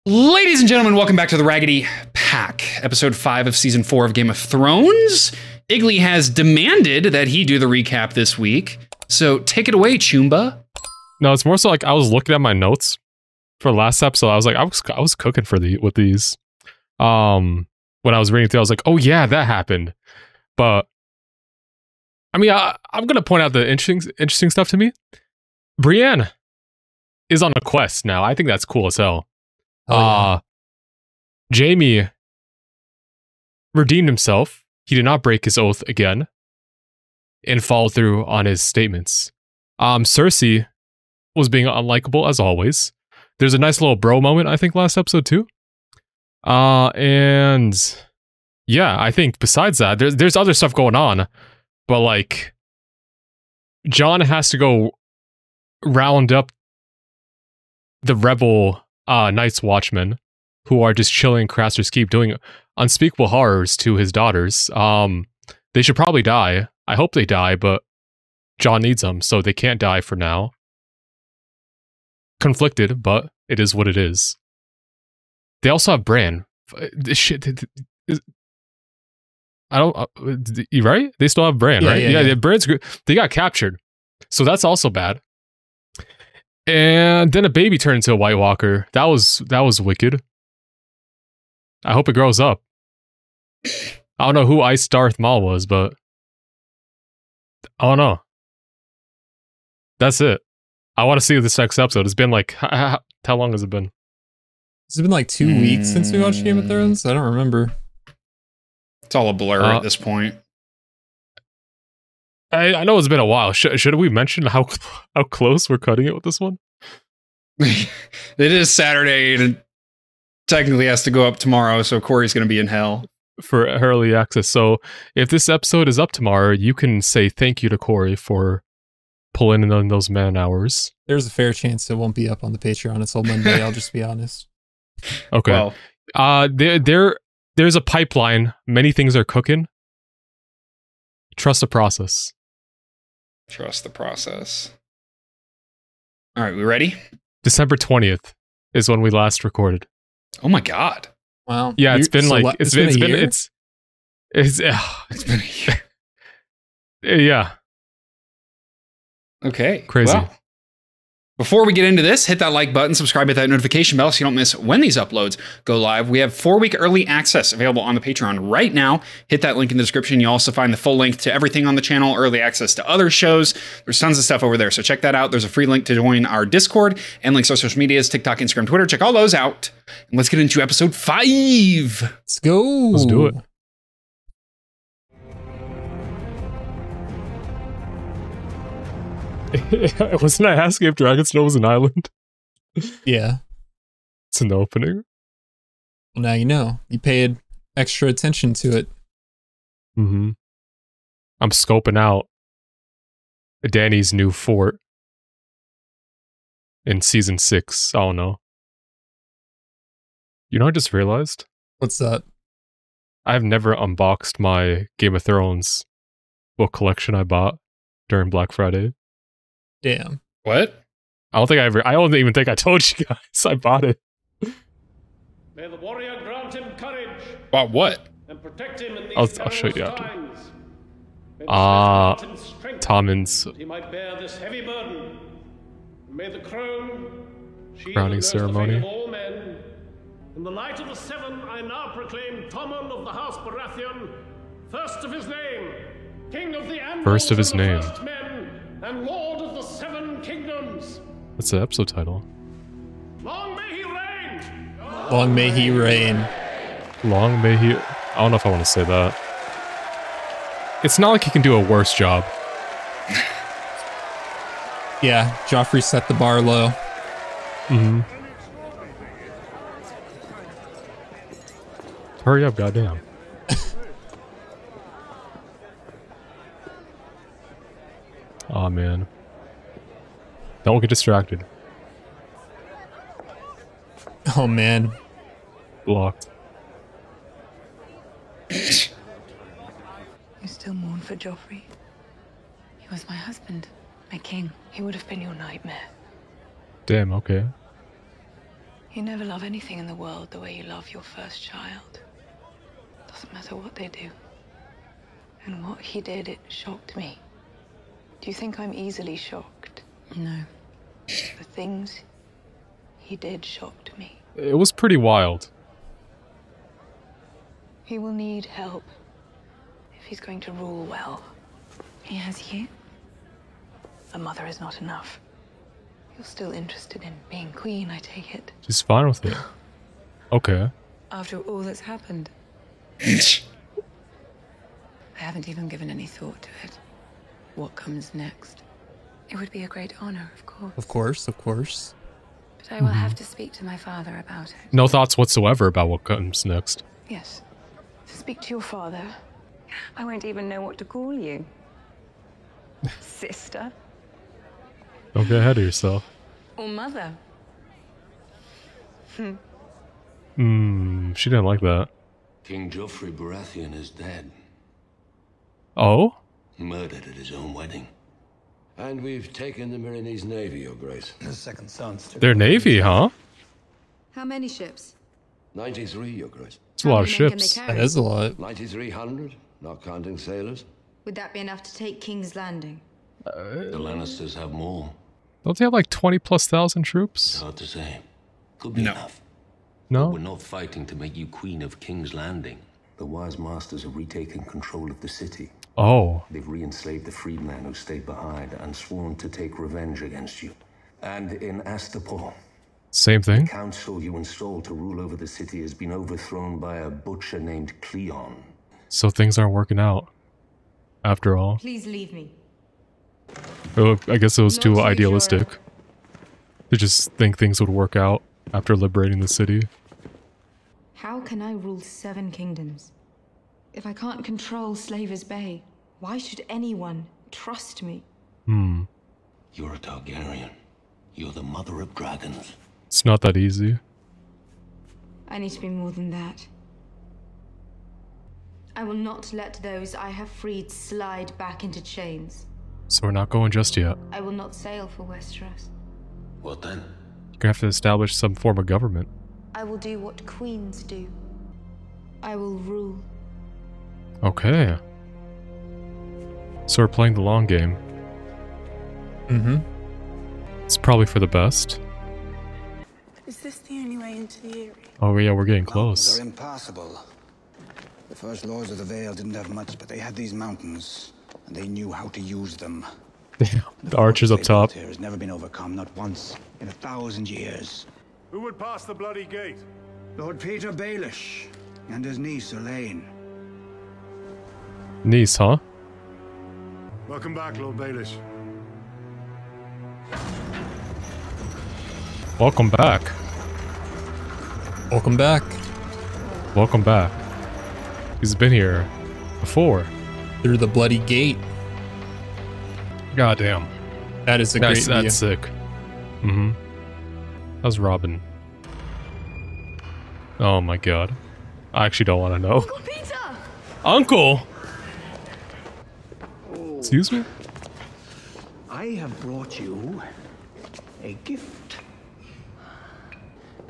Ladies and gentlemen, welcome back to the Raggedy Pack, episode 5 of season 4 of Game of Thrones. Igly has demanded that he do the recap this week, so take it away, Chumba. No, it's more so like I was looking at my notes for last episode. I was like, I was cooking with these. When I was reading through, I was like, oh yeah, that happened. But I mean, I'm gonna point out the interesting stuff to me. Brienne is on a quest now. I think that's cool as hell. Jaime redeemed himself. He did not break his oath again and followed through on his statements. Cersei was being unlikable as always. There's a nice little bro moment, I think, last episode too. And yeah, I think besides that, there's other stuff going on, but like Jon has to go round up the rebel Night's Watchmen, who are just chilling Craster's Keep, doing unspeakable horrors to his daughters. They should probably die. I hope they die, but Jon needs them, so they can't die for now. Conflicted, but it is what it is. They also have Bran. This shit. I don't. You right? They still have Bran, right? Yeah. Bran's. They got captured, so that's also bad. And then a baby turned into a White Walker. That was wicked. I hope it grows up. I don't know who Ice Darth Maul was, but I don't know. That's it. I want to see this next episode. It's been like, how long has it been? Has it been like 2 weeks since we watched Game of Thrones? I don't remember. It's all a blur at this point. I know it's been a while. Should we mention how close we're cutting it with this one? It is Saturday, and it technically has to go up tomorrow, so Corey's going to be in hell. For early access. So if this episode is up tomorrow, you can say thank you to Corey for pulling in on those man hours. There's a fair chance it won't be up on the Patreon until Monday, I'll just be honest. Okay. Well, there's a pipeline. Many things are cooking. Trust the process. Trust the process. All right, we ready? December 20th is when we last recorded. Oh my god. Wow. Yeah, it's been like it's been a year? It's been a year. Yeah. Okay. Crazy. Well, before we get into this, hit that like button, subscribe, hit that notification bell so you don't miss when these uploads go live. We have 4-week early access available on the Patreon right now. Hit that link in the description. You'll also find the full link to everything on the channel, early access to other shows. There's tons of stuff over there, so check that out. There's a free link to join our Discord and links to our social medias, TikTok, Instagram, Twitter. Check all those out. And let's get into episode 5. Let's go. Let's do it. Wasn't I asking if Dragonstone was an island? Yeah. It's an opening. Well, now you know. You paid extra attention to it. Mm-hmm. I'm scoping out Dany's new fort in season 6. I don't know. You know, I just realized? What's that? I've never unboxed my Game of Thrones book collection I bought during Black Friday. Damn. What? I don't even think I told you guys I bought it. May the warrior grant him courage About what? and protect him in these I'll show you after. times. May the strength grant him strength Tommen's that he might bear this heavy burden. And may the crowning crowning ceremony. Of all men. In the light of the 7, I now proclaim Tommen of the House Baratheon, first of his name, king of the Andals First of his and the name. First Men, and lord of the 7 kingdoms. What's the episode title? Long may he reign! Long may he reign. Long may he... I don't know if I want to say that. It's not like he can do a worse job. Yeah, Joffrey set the bar low. Mm-hmm. Hurry up, goddamn. Aw, man. Don't get distracted. Oh, man. Blocked. You still mourn for Joffrey? He was my husband, my king. He would have been your nightmare. Damn, okay. You never love anything in the world the way you love your first child. Doesn't matter what they do. And what he did, it shocked me. Do you think I'm easily shocked? No. The things he did shocked me. It was pretty wild. He will need help if he's going to rule well. He has you. A mother is not enough. You're still interested in being queen, I take it. She's fine with it. Okay. After all that's happened. I haven't even given any thought to it. What comes next? It would be a great honor, of course. Of course, of course. But I will have to speak to my father about it. No thoughts whatsoever about what comes next. Yes. Speak to your father. I won't even know what to call you. Sister. Don't get ahead of yourself. Or mother. She didn't like that. King Joffrey Baratheon is dead. Oh? Murdered at his own wedding. And we've taken the Myronese Navy, Your Grace. The second sons. Their navy, huh? How many ships? 93, Your Grace. It's a lot of How many men can ships. they That carry? is a lot. 9,300, not counting sailors. Would that be enough to take King's Landing? The Lannisters have more. Don't they have like 20,000+ troops? It's hard to say. Could be No. enough. No? We're not fighting to make you Queen of King's Landing. The wise masters are retaking control of the city. Oh. They've re-enslaved the freedmen who stayed behind and sworn to take revenge against you. And in Astapor, Same the thing? council you installed to rule over the city has been overthrown by a butcher named Cleon. So things aren't working out. After all. Please leave me. Oh, I guess it was Not too too idealistic. sure. To just think things would work out after liberating the city. How can I rule 7 kingdoms? If I can't control Slaver's Bay, why should anyone trust me? You're a Targaryen. You're the mother of dragons. It's not that easy. I need to be more than that. I will not let those I have freed slide back into chains. So we're not going just yet. I will not sail for Westeros. What then? You're gonna have to establish some form of government. I will do what queens do. I will rule. Okay. So we're playing the long game. Mm-hmm. It's probably for the best. Is this the only way into the Eyrie? Oh yeah, we're getting Mountains close. are impassable. The first lords of the Vale didn't have much, but they had these mountains, and they knew how to use them. The archers up fortress they top. built here has never been overcome, not once in 1,000 years. Who would pass the bloody gate? Lord Peter Baelish and his niece Elaine. Nice, huh? Welcome back, Lord Baelish. Welcome back. Welcome back. Welcome back. He's been here before. Through the bloody gate. Goddamn. That is a great view. That's sick. Mm-hmm. How's Robin? Oh my god. I actually don't want to know. Uncle Peter! Uncle! Excuse me? I have brought you a gift.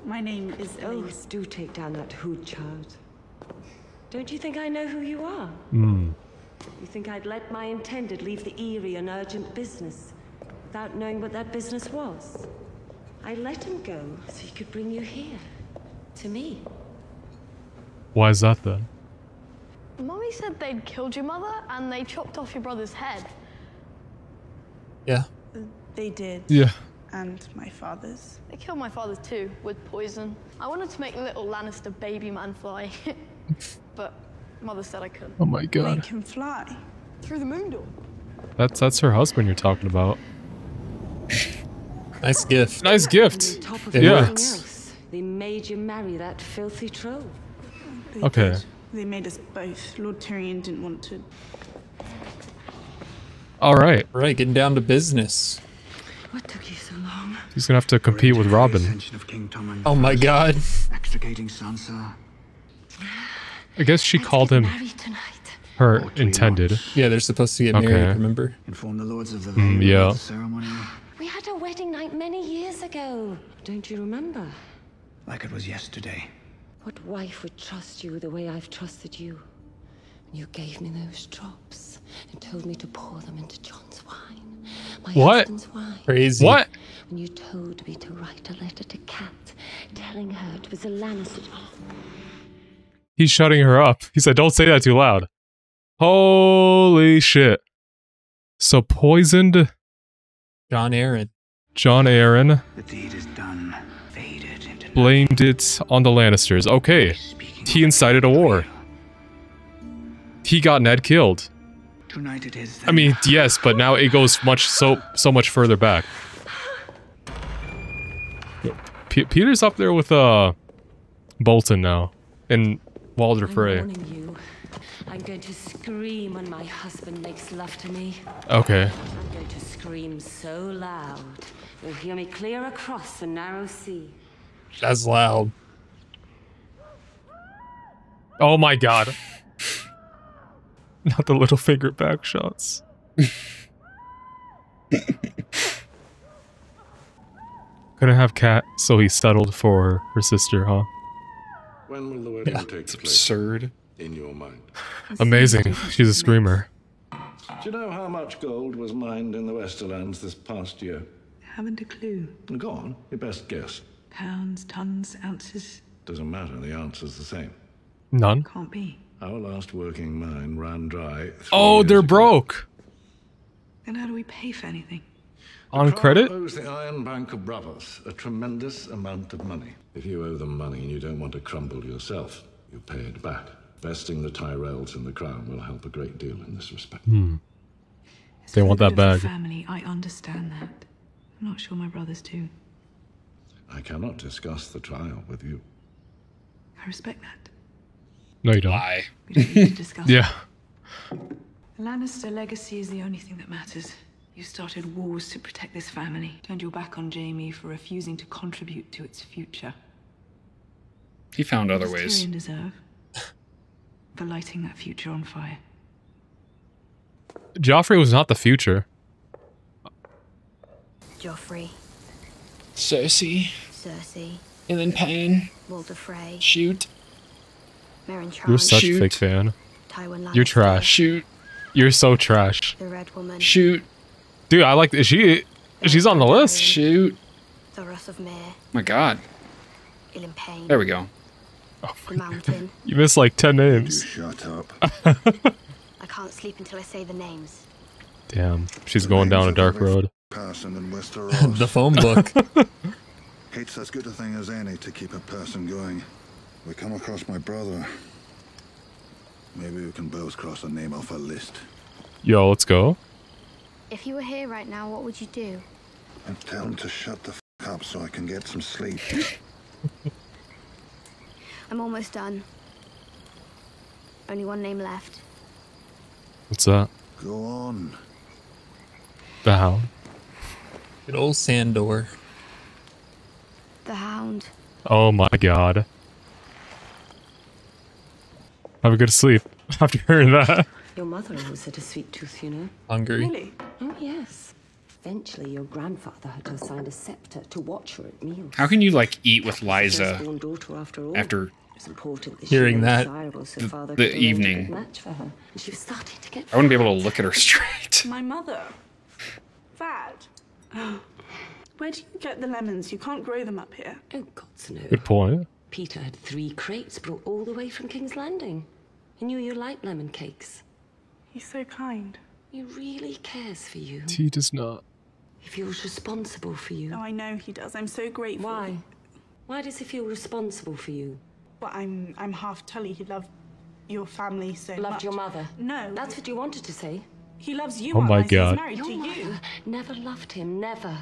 My name is Elaine. Oh, do take down that hood, child. Don't you think I know who you are? You think I'd let my intended leave the Eyrie on urgent business without knowing what that business was? I let him go so he could bring you here, to me. Why is that then? Mummy said they'd killed your mother and they chopped off your brother's head. Yeah. They did. Yeah. And my father's. They killed my father too, with poison. I wanted to make little Lannister baby man fly, but Mother said I couldn't. Oh my Make god. him fly. Through the moon door. That's her husband you're talking about. Nice gift. Nice gift. On top of It everything works. else, they made you marry that filthy troll. They Okay. did. They made us both. Lord Tyrion didn't want to. Alright. Right, getting down to business. What took you so long? He's gonna have to compete with Robin. Ascension of King Tommen Oh my god. extricating Sansa. I guess she called him Married tonight. her intended. Yeah, they're supposed to get married, Okay. remember? Inform the lords of the Vale yeah. about the ceremony. We had a wedding night many years ago. Don't you remember? like it was yesterday. What wife would trust you the way I've trusted you? When you gave me those drops and told me to pour them into John's wine. My husband's wine. Crazy. What? When you told me to write a letter to Kat, telling her it was a Lannister. He's shutting her up. He said, don't say that too loud. Holy shit. So poisoned Jon Arryn. Jon Arryn. The deed is done. Faded into Blamed it on the Lannisters. Okay. He incited a war. He got Ned killed. Tonight it is. I mean, yes, but now it goes so much further back. Peter's up there with Bolton now, and Walder Frey. I'm warning you. I'm going to scream when my husband makes love to me. Okay. I'm going to scream so loud you'll hear me clear across the narrow sea. That's loud. Oh my god. Not the little finger back shots. Couldn't have Kat, so he settled for her sister, huh? When will the wedding take place? Absurd. In your mind. Amazing. She's a screamer. Do you know how much gold was mined in the Westerlands this past year? Haven't a clue. Go on, your best guess. Pounds, tons, ounces. Doesn't matter, the answer's the same. None? Can't be. Our last working mine ran dry. Oh, they're broke! Then how do we pay for anything? On credit? Owes the Iron Bank of Bravos a tremendous amount of money. If you owe them money and you don't want to crumble yourself, you pay it back. Vesting the Tyrells in the crown will help a great deal in this respect. They want that bag. Family, I understand that. I'm not sure my brothers do. I cannot discuss the trial with you. I respect that. No, you don't. Lie. We don't need to discuss Yeah. The Lannister legacy is the only thing that matters. You started wars to protect this family. Turned your back on Jaime for refusing to contribute to its future. He found other What does ways. Tyrion deserve? For lighting that future on fire. Joffrey was not the future. Joffrey, Cersei. Cersei, Ilan Payne. Walder Frey, Shoot. Meryn Trant, You're such a Shoot. fake fan. Tywin Lannister, You're trash. Shoot. You're so trash. the Red Woman, Shoot. Dude, I like... She's on the list. Shoot. Thoros of Myr, My god. Ilan Payne, There we go. the Mountain. You missed like 10 names. Shut up. I can't sleep until I say the names. Damn. She's going down a dark road. Person in Westeros. The phone book. Hate's as good a thing as any to keep a person going. We come across my brother. Maybe we can both cross a name off a list. Yo, let's go. If you were here right now, what would you do? And tell him to shut the f up so I can get some sleep. I'm almost done. Only one name left. What's that? Go on. The Hound. Good old Sandor. The Hound. Oh my god. Have a good sleep after hearing that. Your mother always had a sweet tooth, you know. Hungry. Really? Oh, yes. Eventually, your grandfather had to assign a scepter to watch her at meals. How can you, like, eat with Liza Firstborn daughter after all. after It was important that Hearing she was that. desirable, so the- father the could arrange a evening. good match for her. And she was starting to get I wouldn't be able to look at her straight. My mother. Vad. Where do you get the lemons? You can't grow them up here. Oh, gods no. Good point. Peter had 3 crates brought all the way from King's Landing. He knew you liked lemon cakes. He's so kind. He really cares for you. He does not. He feels responsible for you. Oh, I know he does. I'm so grateful. Why? Why does he feel responsible for you? Well, I'm half Tully. He loved your family so much. Loved your mother? No. That's what you wanted to say. He loves you. Oh my Aunt Liza. God. He's married Your to you. mother never loved him, never.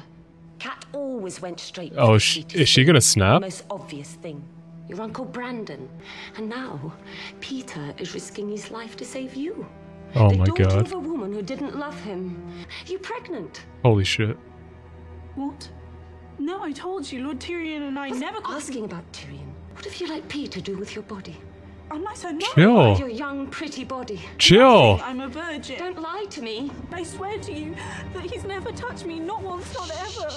Kat always went straight Oh, to Peter's is she gonna snap? The most obvious thing. Your Uncle Brandon. And now, Peter is risking his life to save you. Oh the my daughter god. of a woman who didn't love him. You pregnant? Holy shit. What? No, I told you, Lord Tyrion and I never got asking about Tyrion. What have you let Peter do with your body? Unless I know. Chill. Your young, pretty body. Chill. I'm a virgin. Don't lie to me. I swear to you that he's never touched me, not once, not ever.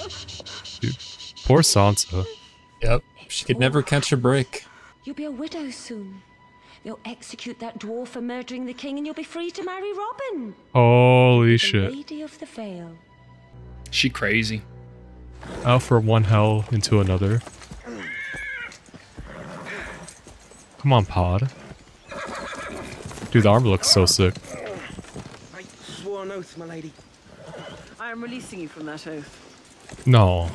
Dude, poor Sansa. Yep. She could never catch a break. You'll be a widow soon. They'll execute that dwarf for murdering the king and you'll be free to marry Robin. Holy the shit. Lady of the Vale. She crazy. Out for one hell into another. Come on, Pod. Dude, the armor looks so sick. I swore an oath, my lady. I am releasing you from that oath. No.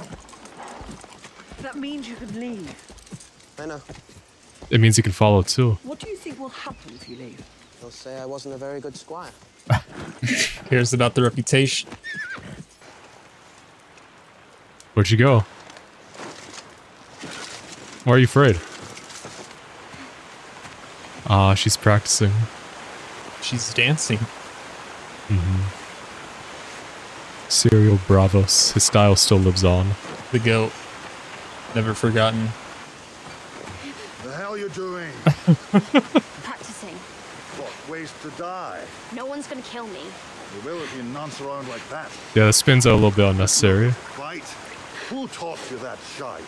That means you can leave. I know. It means you can follow too. What do you think will happen if you leave? They'll say I wasn't a very good squire. Cares about the reputation. Where'd you go? Why are you afraid? Ah, she's practicing. She's dancing. Serial Bravos. His style still lives on. The goat. Never forgotten. The hell you doing? Practicing. What, ways to die? No one's gonna kill me. You will if you nonce around like that. Yeah, the spins are a little bit unnecessary. Right? Who taught you that shite?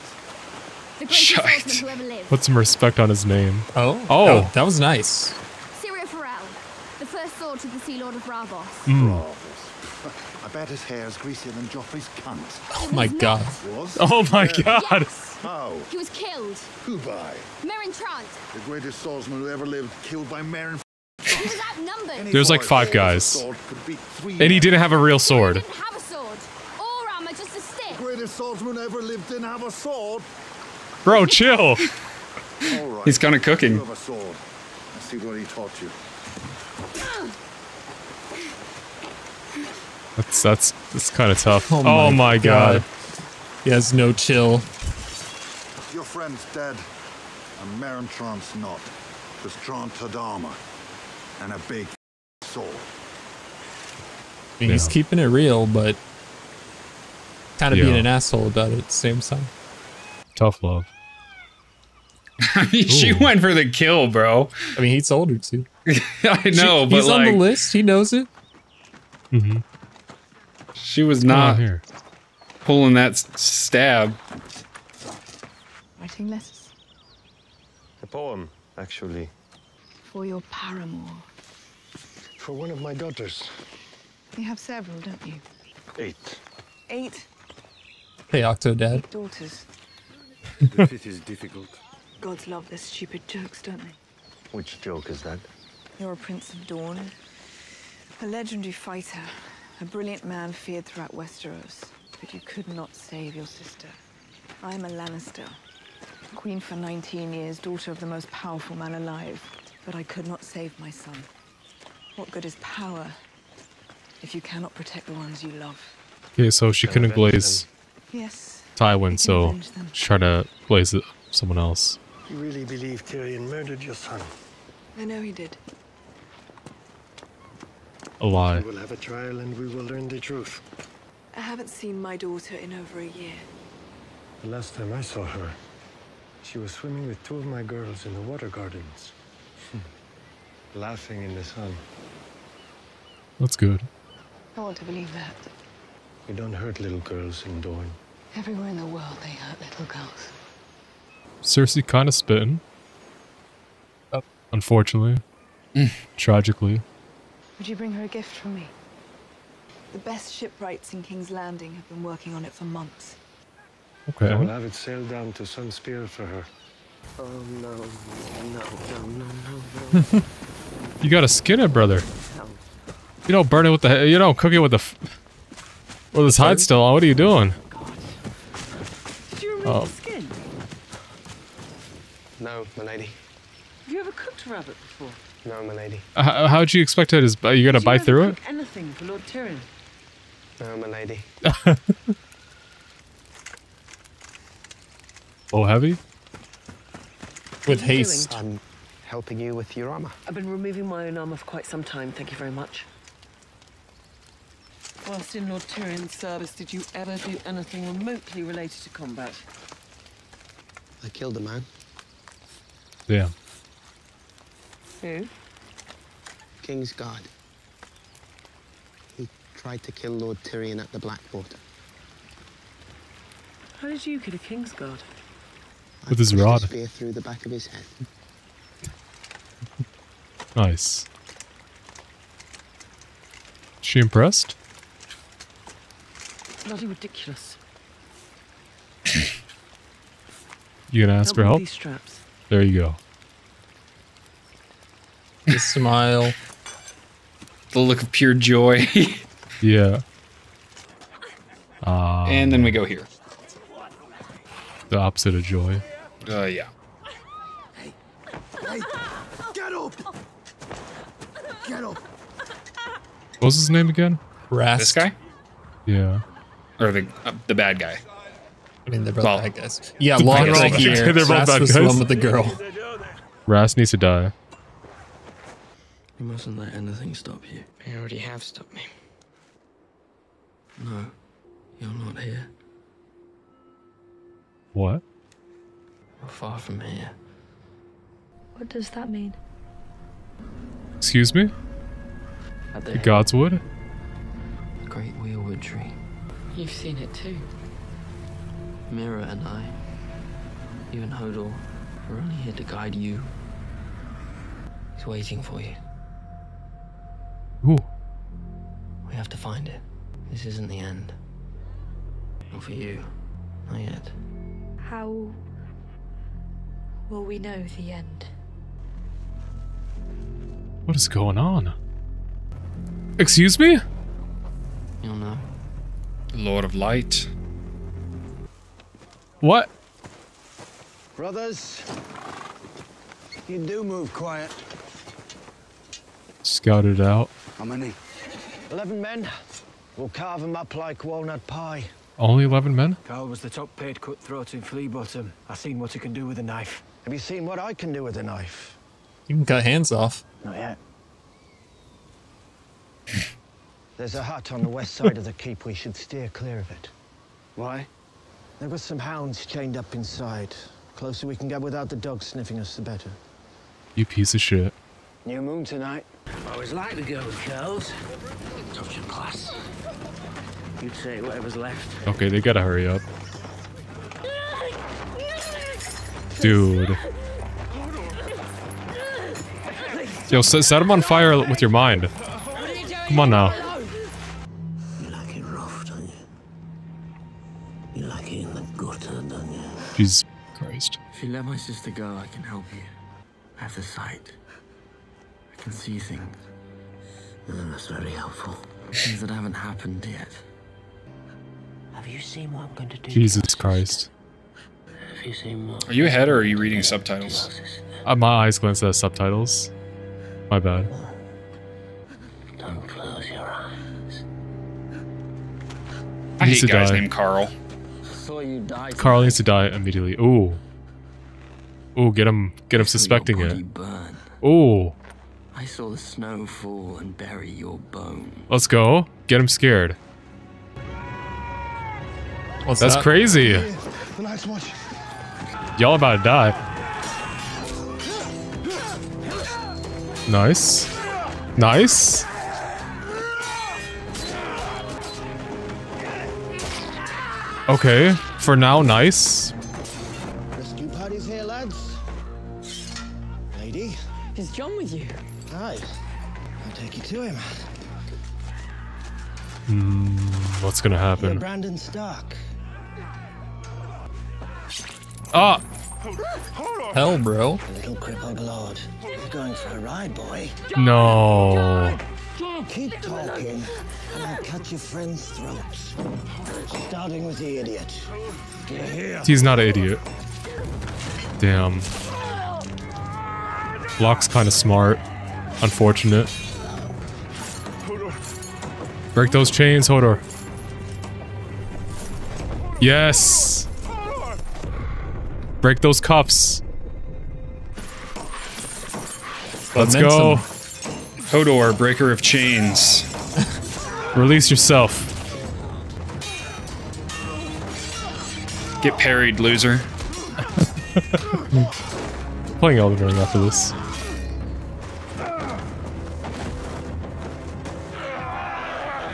The greatest swordsman who ever lived. Put some respect on his name. Oh? Oh! That was nice. Syria Farrell, the first sword to the Sea Lord of Bravos. I bet his hair's greasier than Joffrey's cunt. Oh my god. Was? Oh my god! Yes. How? He was killed. Who by? Meryn Trant. The greatest swordsman who ever lived, killed by Meryn. He was outnumbered. There's like 5 guys. And he didn't have a real sword. He didn't have a sword. Or armor, just a stick. The greatest swordsman who ever lived didn't have a sword. Bro, chill! All right. He's kind of cooking. You have a sword. Let's see what he taught you. That's kind of tough. Oh my god. He has no chill. Your friend's dead, and Meryn Trant's not. Because Trant had armor and a big sword. I mean, he's keeping it real, but kind of being an asshole about it at the same time. Tough love. I mean, she went for the kill, bro. I mean, he told her to. I know, but he's like, on the list. He knows it. She was not pulling that stab. Writing letters A poem, actually. for your paramour. For one of my daughters. You have several, don't you? 8. 8 Hey, Octodad. daughters. The 5th is difficult. Gods love their stupid jokes, don't they? Which joke is that? You're a prince of Dawn, a legendary fighter, a brilliant man feared throughout Westeros, but you could not save your sister. I'm a Lannister, queen for 19 years, daughter of the most powerful man alive, but I could not save my son. What good is power if you cannot protect the ones you love? Okay, so she couldn't glaze Yes. Tywin, so she's trying to glaze someone else. You really believe Tyrion murdered your son? I know he did. A lie. We will have a trial and we will learn the truth. I haven't seen my daughter in over a year. The last time I saw her, she was swimming with 2 of my girls in the water gardens. Laughing in the sun. That's good. I want to believe that. We don't hurt little girls in Dorne. Everywhere in the world they hurt little girls. Cersei kind of spitting. Unfortunately. Tragically. Would you bring her a gift from me? The best shipwrights in King's Landing have been working on it for months. Okay. I will have it sailed down to Sunspear for her. Oh no, no. You gotta skin it, brother. You don't burn it with the. You don't cook it with the. With his hide still on. What are you doing? Did you remove the skin? No, my lady. Have you ever cooked a rabbit before? No, my lady. How'd you expect it? Are you gonna bite through it? Cook anything for Lord Tyrion? No, my lady. Oh, heavy? With haste. I'm helping you with your armor. I've been removing my own armor for quite some time, thank you very much. Whilst in Lord Tyrion's service, did you ever do anything remotely related to combat? I killed a man. Yeah. Who? King's Guard. He tried to kill Lord Tyrion at the Blackwater. How did you kill a Kingsguard? With his rod. Spear through the back of his head. Nice. She impressed? Bloody ridiculous. You gonna ask for help? These straps. There you go. The smile. The look of pure joy. Yeah. And then we go here. The opposite of joy. Yeah. Hey, get up! Get up! What was his name again? Rast. This guy? Yeah. Or the bad guy? I mean, they're both bad guys. Yeah, They're long both right bad here. guys. They're both Rast bad was the guys. one with the girl. Rast needs to die. You mustn't let anything stop you. They already have stopped me. No, you're not here. What? You're far from here. What does that mean? Excuse me? At The Godswood? The great wheelwood tree. You've seen it too. Mira and I, even Hodor, we're only here to guide you. He's waiting for you. Ooh. We have to find it. This isn't the end. Not for you. Not yet. How will we know the end? What is going on? Excuse me? You'll know. Lord of Light. What? Brothers, you do move quiet. Scouted out. How many? 11 men. We'll carve them up like walnut pie. Only 11 men? Carl was the top paid cutthroat in Flea Bottom. I've seen what he can do with a knife. Have you seen what I can do with a knife? You can cut hands off. Not yet. There's a hut on the west side of the keep. We should steer clear of it. Why? There were some hounds chained up inside. Closer we can get without the dogs sniffing us, the better. You piece of shit. New moon tonight. I always like to go with girls. Touch of class. You'd say whatever's left. Okay, they gotta hurry up. Dude. Yo, set him on fire with your mind. Come on now. You like it rough, don't you? You like it in the gutter, don't you? Jesus Christ. If you let my sister go, I can help you. I have the sight. I can see things. That's very helpful. Things that haven't happened yet. Have you seen what I'm going to do? Jesus Christ. Have you seen what? Are you ahead or are you reading subtitles? My eyes glance at subtitles. My bad. Don't close your eyes. I Needs hate to guys die. named Carl. Saw you die. Carl needs to die immediately. Ooh. Ooh, get him suspecting it. Ooh. I saw the snow fall and bury your bone. Let's go. Get him scared. What's That's that? crazy. The night's watch. Y'all about to die. Nice. Nice. Okay. For now, nice. Rescue party's here, lads. Lady. Is John with you? Aye. I'll take you to him. What's gonna You're happen? Brandon Stark. Ah! Hell, bro. A little crippled lord. You're going for a ride, boy. No. Keep talking, and I'll cut your friends' throats. Starting with the idiot. Get here. He's not an idiot. Damn. Locke's kind of smart. Unfortunate. Break those chains, Hodor. Yes. Break those cuffs. Let's go. Hodor, breaker of chains. Release yourself. Get parried, loser. Playing Elden Ring after this.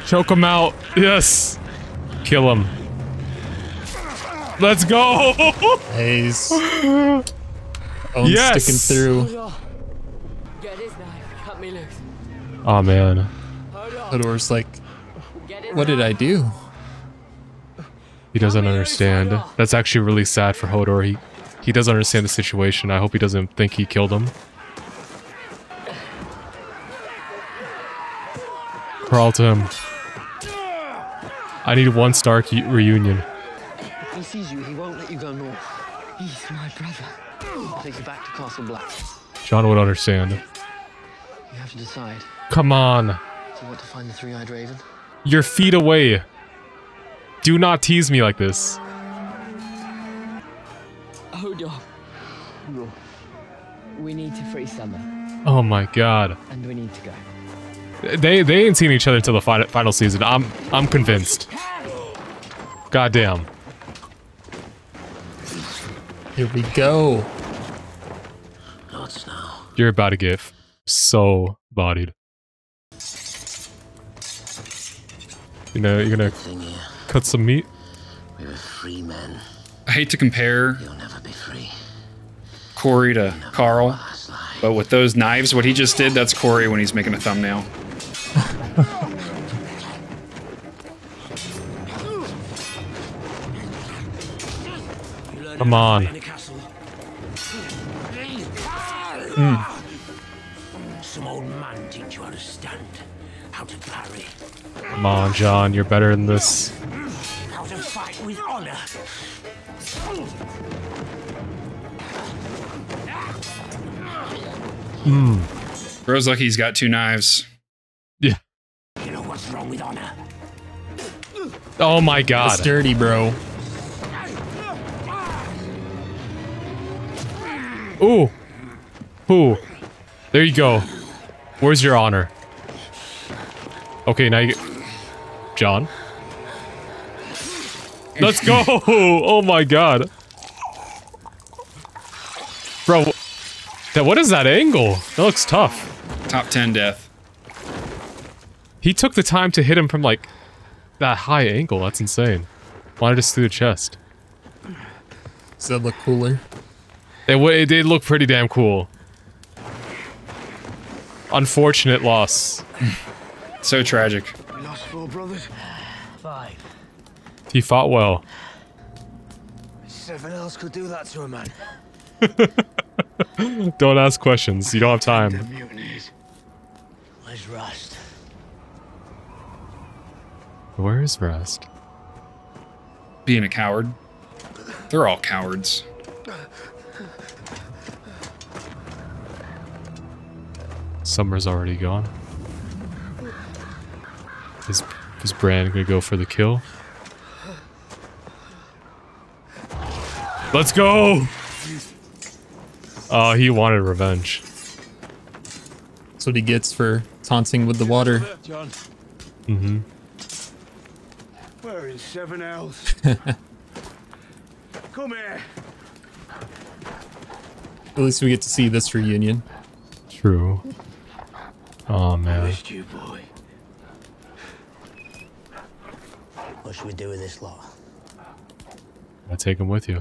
Choke him out. Yes. Kill him. Let's go! Nice. Owen Yes! sticking through. Get his knife. Cut me loose. Oh man. Hodor's like, what did I do? He doesn't understand. That's actually really sad for Hodor. He doesn't understand the situation. I hope he doesn't think he killed him. Crawl to him. I need one Stark reunion. If he sees you, he won't let you go north. He's my brother. I'll take you back to Castle Black. John would understand. You have to decide. Come on. Do you want to find the Three-Eyed Raven? You're feet away. Do not tease me like this. Hodor. No. We need to free Summer. Oh my god. And we need to go. They ain't seen each other till the final season. I'm convinced. Goddamn. Here we go. Not now. You're about to get so bodied. You're gonna cut some meat. We were free men. I hate to compare You'll never be free. Corey to Carl, but with those knives, what he just did, that's Corey when he's making a thumbnail. Come on. Some old man teach you how to stand, how to parry, Come on, John. You're better than this. how to fight with honor. Bro's lucky he's got two knives. Yeah. You know what's wrong with honor? Oh my god. That's dirty, bro. Ooh. Ooh. There you go. Where's your honor? Okay, now you... John? Let's go! Oh my god. Bro, what is that angle? That looks tough. Top 10 death. He took the time to hit him from, like, that high angle. That's insane. Why not just through the chest? Does that look cooler? It did look pretty damn cool. Unfortunate loss. So tragic. We lost 4 brothers. 5. He fought well. 7 else could do that to a man. Don't ask questions. You don't have time. Where's Rust? Where is Rust? Being a coward. They're all cowards. Summer's already gone. Is Bran gonna go for the kill? Let's go! Oh, he wanted revenge. That's what he gets for taunting with the water. John, Mm-hmm. we're in 7 else. Come here. At least we get to see this reunion. True. Oh man. Missed you, boy. What should we do with this lot? I take him with you.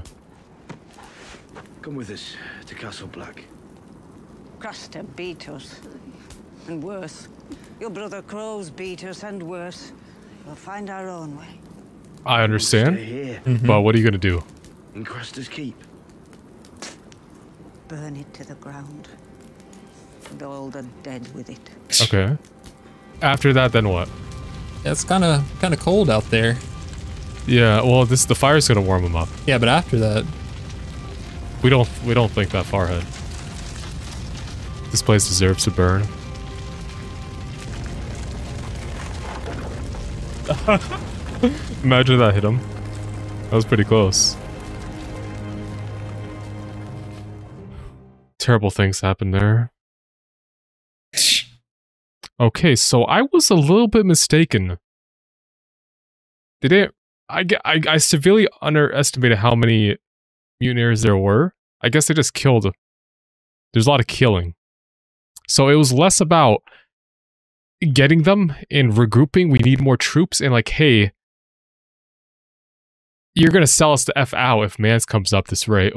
Come with us to Castle Black. Craster beat us. And worse. Your brother Crows beat us and worse. We'll find our own way. I understand. Stay here. But what are you gonna do? In Craster's Keep. Burn it to the ground. And all the dead with it. Okay. After that, then what? Yeah, it's kind of cold out there. Yeah, well, the fire's gonna warm him up. Yeah, but after that, we don't think that far ahead. This place deserves to burn. Imagine that hit him. That was pretty close. Terrible things happened there. Okay, so I was a little bit mistaken. I severely underestimated how many mutineers there were. I guess they just killed. There's a lot of killing. So it was less about getting them and regrouping. We need more troops and like, hey, you're gonna sell us the F out if Mance comes up this way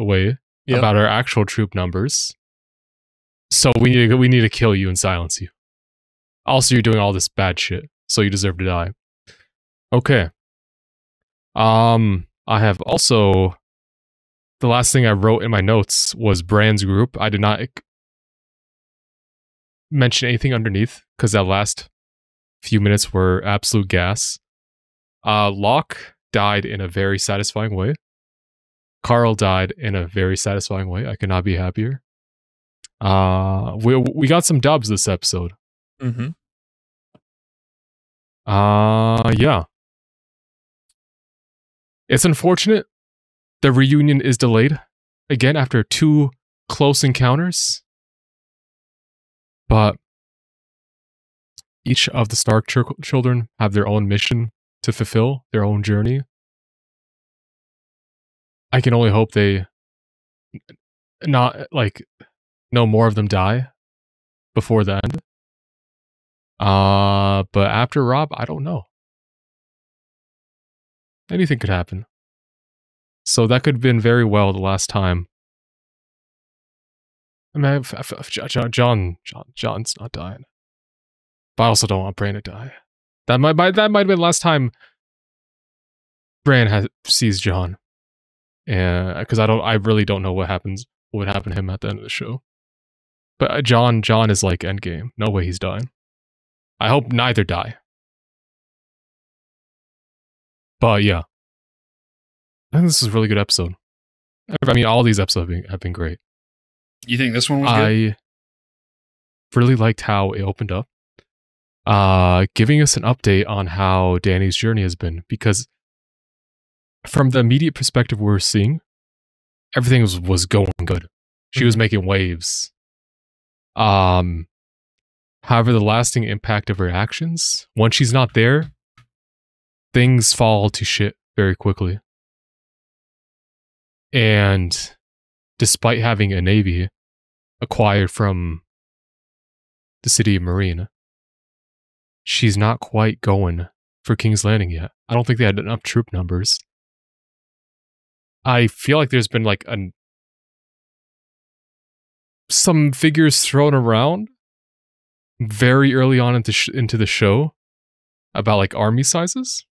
about our actual troop numbers. So we need to kill you and silence you. Also, you're doing all this bad shit, so you deserve to die. Okay. I have also, the last thing I wrote in my notes was Bran's group. I did not mention anything underneath because that last few minutes were absolute gas. Locke died in a very satisfying way. Carl died in a very satisfying way. I could not be happier. We got some dubs this episode. Mm-hmm. Yeah. It's unfortunate the reunion is delayed again after 2 close encounters. But each of the Stark children have their own mission to fulfill, their own journey. I can only hope they no more of them die before the end. But after Robb, I don't know. Anything could happen. So that could have been very well the last time. I mean, John's not dying. But I also don't want Bran to die. That might have been the last time Bran sees Jon. Because I really don't know what would happen to him at the end of the show. But Jon is like Endgame. No way he's dying. I hope neither die. But yeah, I think this is a really good episode. I mean, all these episodes have been great. You think this one was good? I really liked how it opened up, giving us an update on how Dany's journey has been. Because from the immediate perspective we're seeing, everything was going good. She was making waves. However, the lasting impact of her actions, once she's not there, things fall to shit very quickly. And despite having a navy acquired from the city of Marine, she's not quite going for King's Landing yet. I don't think they had enough troop numbers. I feel like there's been like some figures thrown around very early on into the show about like army sizes.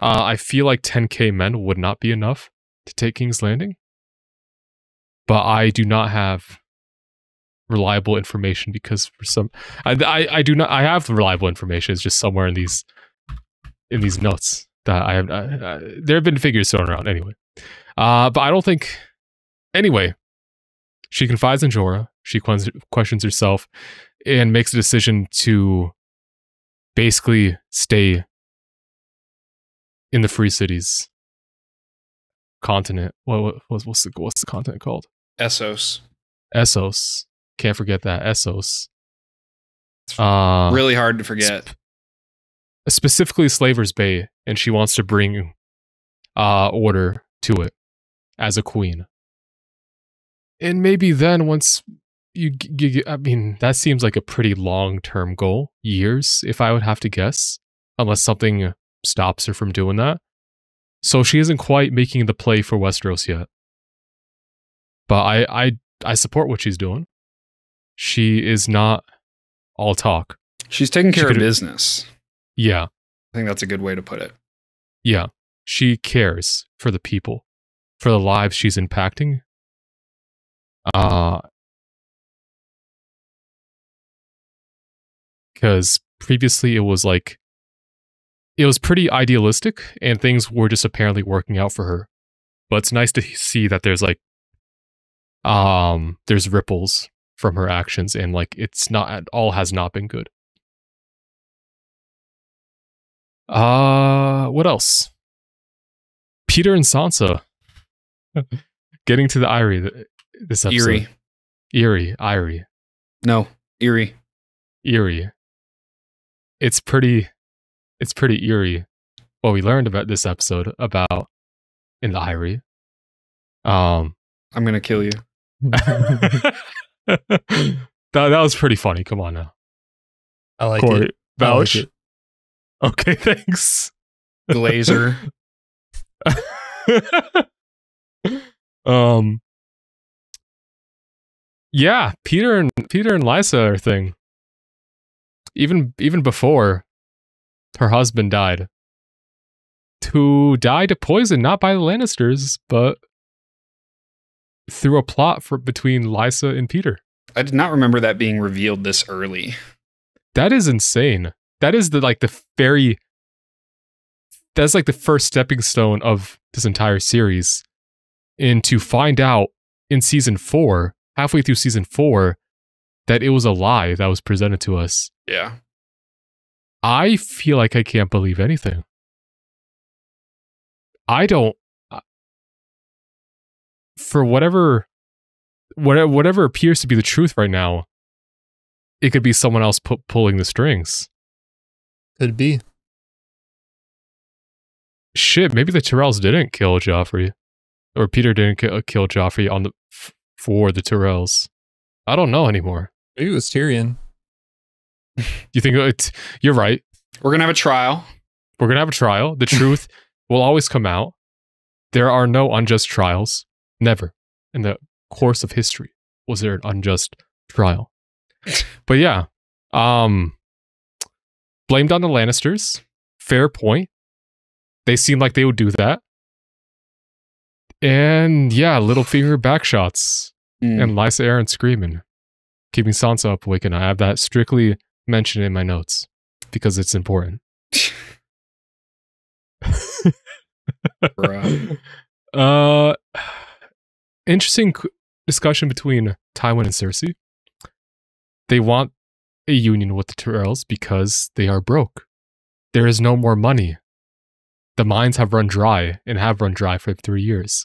I feel like 10k men would not be enough to take King's Landing, but I do not have reliable information because for some, I do not. I have reliable information. It's just somewhere in these notes that I have. There have been figures thrown around anyway, but I don't think. Anyway, she confides in Jorah. She questions herself and makes a decision to basically stay in the Free Cities continent. What's the continent called? Essos. Essos. Can't forget that. Essos. Really hard to forget. Specifically Slaver's Bay, and she wants to bring order to it as a queen. And maybe then once you I mean, that seems like a pretty long-term goal. Years, if I would have to guess. Unless something stops her from doing that. So she isn't quite making the play for Westeros yet. But I support what she's doing. She is not all talk. She's taking care of business. Yeah. I think that's a good way to put it. Yeah. She cares for the people, for the lives she's impacting. Because previously it was pretty idealistic and things were just apparently working out for her. But it's nice to see that there's there's ripples from her actions and it's not at all has not been good. What else? Peter and Sansa getting to the Eyrie this episode. Eyrie. No, Eerie. It's pretty eerie what we learned about this episode about in the Eyrie. I'm gonna kill you. that was pretty funny. Come on now. I like it. Vouch. Okay, thanks. Glazer. Yeah, Peter and Lysa are a thing. Even before her husband died. Who died of poison, not by the Lannisters, but through a plot between Lysa and Peter. I did not remember that being revealed this early. That is insane. That is that's like the first stepping stone of this entire series. And to find out in season 4, halfway through season 4, that it was a lie that was presented to us. Yeah. I feel like I can't believe anything. I don't. For whatever appears to be the truth right now, it could be someone else pulling the strings. Could be. Shit, maybe the Tyrells didn't kill Joffrey, or Peter didn't kill Joffrey for the Tyrells. I don't know anymore. Maybe it was Tyrion. You think you're right? We're gonna have a trial. The truth will always come out. There are no unjust trials. Never in the course of history was there an unjust trial. But yeah, blamed on the Lannisters. Fair point. They seem like they would do that. And yeah, Littlefinger backshots and Lysa Arryn screaming, keeping Sansa up awake, and I have that strictly mentioned in my notes because it's important. Interesting discussion between Tywin and Cersei. They want a union with the Tyrells because they are broke. There is no more money. The mines have run dry and have run dry for 3 years.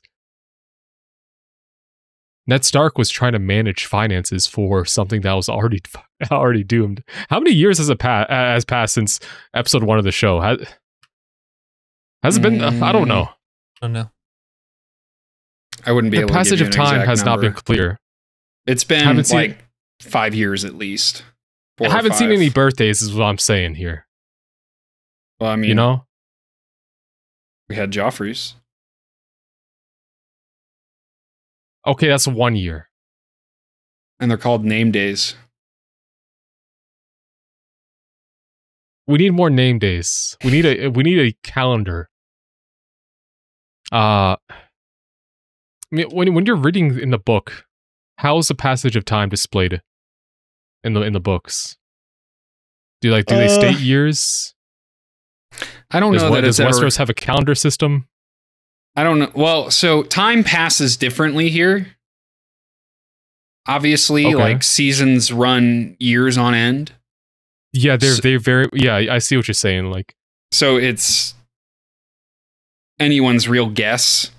Ned Stark was trying to manage finances for something that was already doomed. How many years has passed since episode 1 of the show? Has it been? I don't know. I don't know. I wouldn't be able to give you passage of an time exact has number. not been clear. It's been like 5 years at least. I haven't seen any birthdays, is what I'm saying here. Well, I mean, you know, we had Joffrey's. Okay, that's 1 year. And they're called name days. We need more name days. We need a calendar. I mean, when you're reading in the book, how is the passage of time displayed in the books? Do they state years? I don't know. Does Westeros have a calendar system? I don't know. Well, so time passes differently here. Obviously, like seasons run years on end. Yeah, they're very. Yeah, I see what you're saying. Like, so it's anyone's real guess.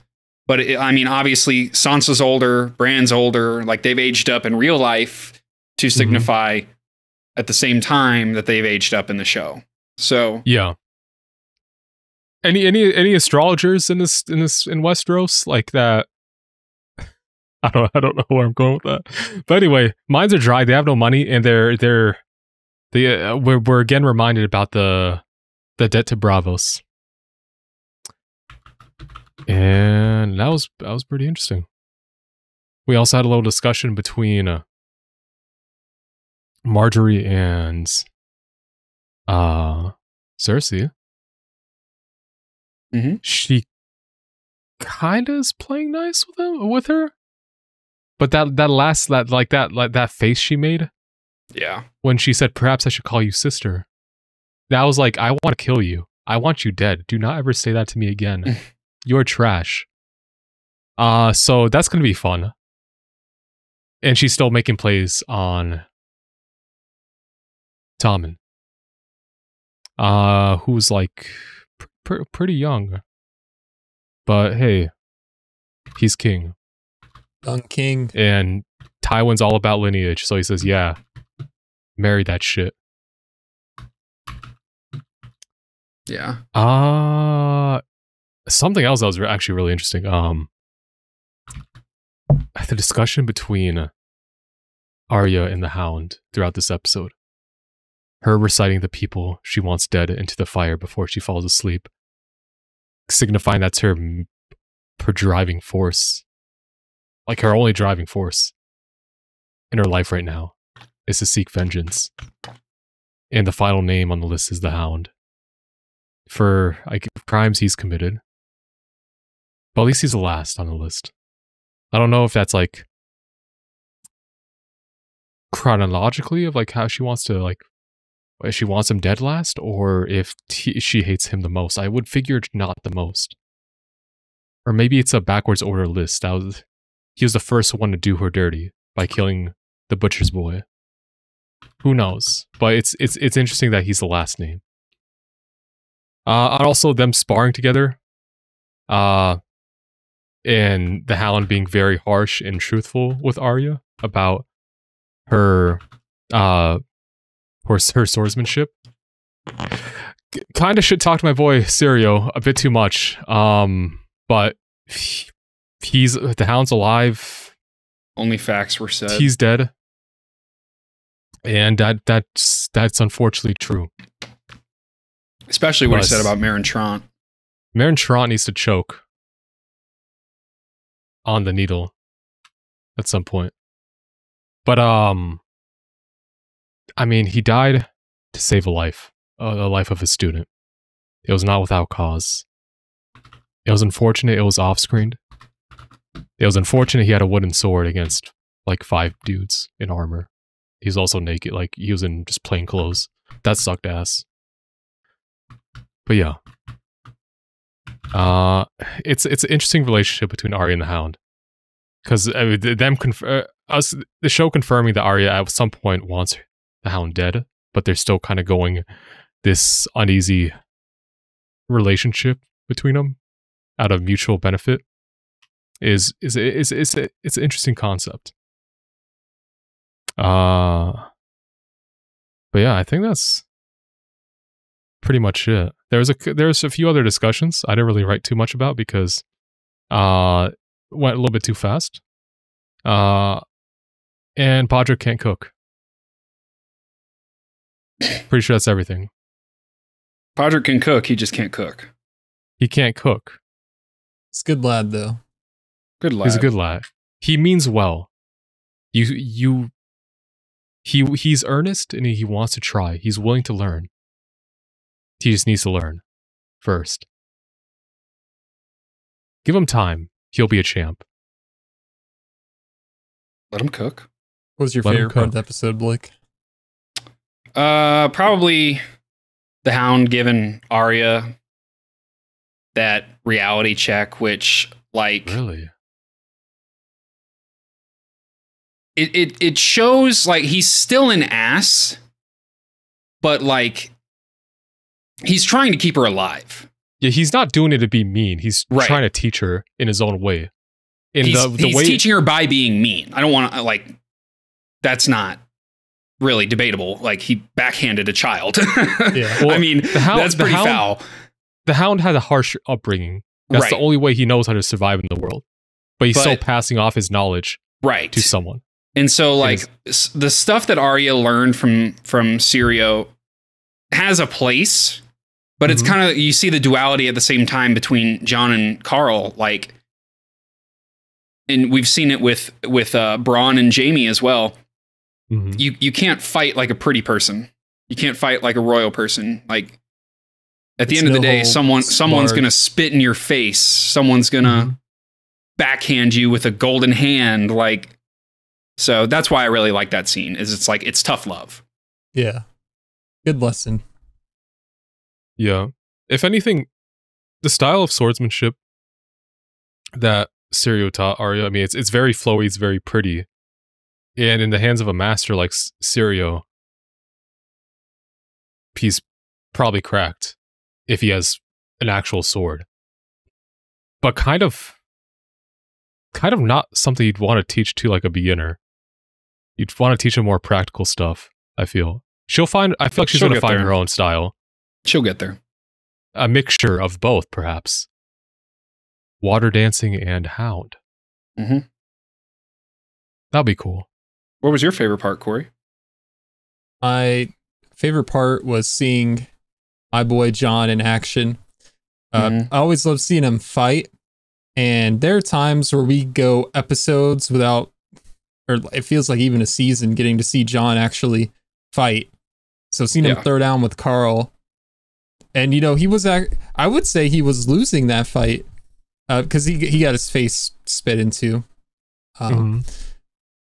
But I mean, obviously, Sansa's older, Bran's older. Like they've aged up in real life to signify at the same time that they've aged up in the show. So yeah. Any astrologers in Westeros like that? I don't know where I'm going with that. But anyway, mines are dry. They have no money, and we're again reminded about the debt to Bravos, and that was pretty interesting. We also had a little discussion between Marjorie and Cersei. Mm-hmm. She kind of is playing nice with her, but that face she made, yeah, when she said, "Perhaps I should call you sister," that was like, I want to kill you. I want you dead. Do not ever say that to me again. You're trash. So that's gonna be fun. And she's still making plays on Tommen, who's like pretty young, but hey, he's king. Young king. And Tywin's all about lineage, so he says, yeah, marry that shit. Yeah. Something else that was actually really interesting. The discussion between Arya and the Hound throughout this episode. Her reciting the people she wants dead into the fire before she falls asleep. signifying that's her driving force. Like her only driving force in her life right now is to seek vengeance. And the final name on the list is the Hound. For crimes he's committed. But at least he's the last on the list. I don't know if that's like chronologically of like how she wants to like, if she wants him dead last, or if she hates him the most. I would figure not the most. Or maybe it's a backwards order list. He was the first one to do her dirty by killing the butcher's boy. Who knows? But it's interesting that he's the last name. And also them sparring together. And the Hound being very harsh and truthful with Arya about her swordsmanship. Kind of should talk to my boy Syrio a bit too much. But the Hound's alive. Only facts were said. He's dead. And that's unfortunately true. Especially what he said about Meryn Trant. Meryn Trant needs to choke on the needle at some point. But I mean, he died to save a life of a student. It was not without cause. It was unfortunate it was off-screened. It was unfortunate he had a wooden sword against like 5 dudes in armor. He's also naked, like he was in just plain clothes. That sucked ass. But yeah. It's an interesting relationship between Arya and the Hound. Because the show confirming that Arya at some point wants the Hound dead, but they're still kind of going this uneasy relationship between them out of mutual benefit is an interesting concept. But yeah, I think that's pretty much it. There's a few other discussions I didn't really write too much about because went a little bit too fast. And Podrick can't cook. Pretty sure that's everything. Podrick can cook, he just can't cook. He can't cook. He's a good lad, though. Good lad. He's a good lad. He means well. He's earnest and he wants to try. He's willing to learn. He just needs to learn first. Give him time. He'll be a champ. Let him cook. What was your favorite part of the episode, Blake? Probably the Hound giving Arya that reality check, which like really it shows like he's still an ass, but like he's trying to keep her alive. Yeah, he's not doing it to be mean. He's trying to teach her in his own way. He's teaching her by being mean. I don't want to like. That's not really debatable. Like he backhanded a child. Yeah, well, I mean that's pretty foul. The Hound had a harsh upbringing. That's the only way he knows how to survive in the world. But he's still passing off his knowledge to someone. And so like the stuff that Arya learned from Syrio has a place, but it's kind of, you see the duality at the same time between Jon and Carl, like, and we've seen it with Bronn and Jaime as well. You can't fight like a pretty person. You can't fight like a royal person. Like at the end of the day, someone's going to spit in your face. Someone's going to backhand you with a golden hand. Like, so that's why I really like that scene is it's like, it's tough love. Yeah. Good lesson. Yeah. If anything, the style of swordsmanship that Syrio taught Arya, I mean, it's very flowy, it's very pretty. And in the hands of a master like Syrio, he's probably cracked if he has an actual sword. But kind of not something you'd want to teach to like a beginner. You'd want to teach him more practical stuff, I feel. I feel like she's going to find her own style. She'll get there. A mixture of both, perhaps. Water dancing and Hound. That'll be cool. What was your favorite part, Corey? My favorite part was seeing my boy Jon in action. I always love seeing him fight. And there are times where we go episodes without, or it feels like even a season, getting to see Jon actually fight. So seeing him throw down with Carl. And, you know, he was, I would say he was losing that fight because he got his face spit into.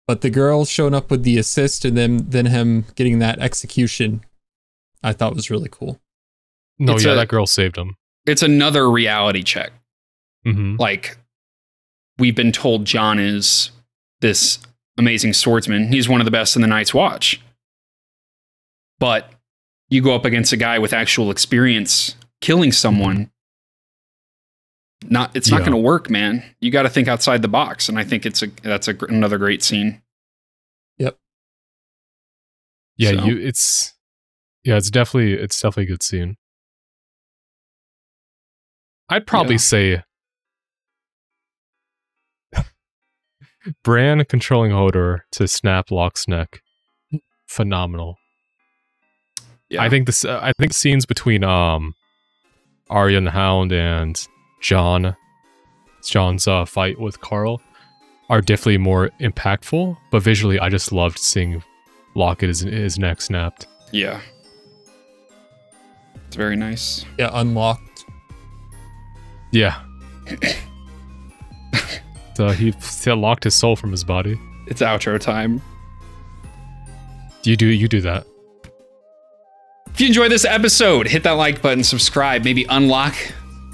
But the girl showing up with the assist and then him getting that execution, I thought was really cool. No, that girl saved him. It's another reality check. Like, we've been told Jon is this amazing swordsman. He's one of the best in the Night's Watch. But you go up against a guy with actual experience killing someone. It's not going to work, man. You got to think outside the box, and I think that's another great scene. Yep. Yeah, so. It's definitely a good scene. I'd probably say Bran controlling Hodor to snap Locke's neck, phenomenal. Yeah. I think scenes between Arya and the Hound and Jon's fight with Carl are definitely more impactful, but visually I just loved seeing Locke get his neck snapped. Yeah. It's very nice. Yeah, unlocked. Yeah. So he locked his soul from his body. It's outro time. You do that. If you enjoyed this episode, hit that like button, subscribe, maybe unlock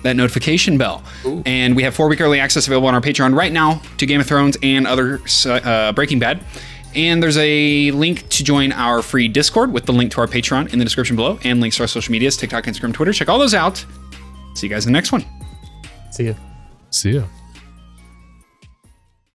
that notification bell. Ooh. And we have 4-week early access available on our Patreon right now to Game of Thrones and other Breaking Bad. And there's a link to join our free Discord with the link to our Patreon in the description below, and links to our social medias, TikTok, Instagram, Twitter. Check all those out. See you guys in the next one. See ya. See ya.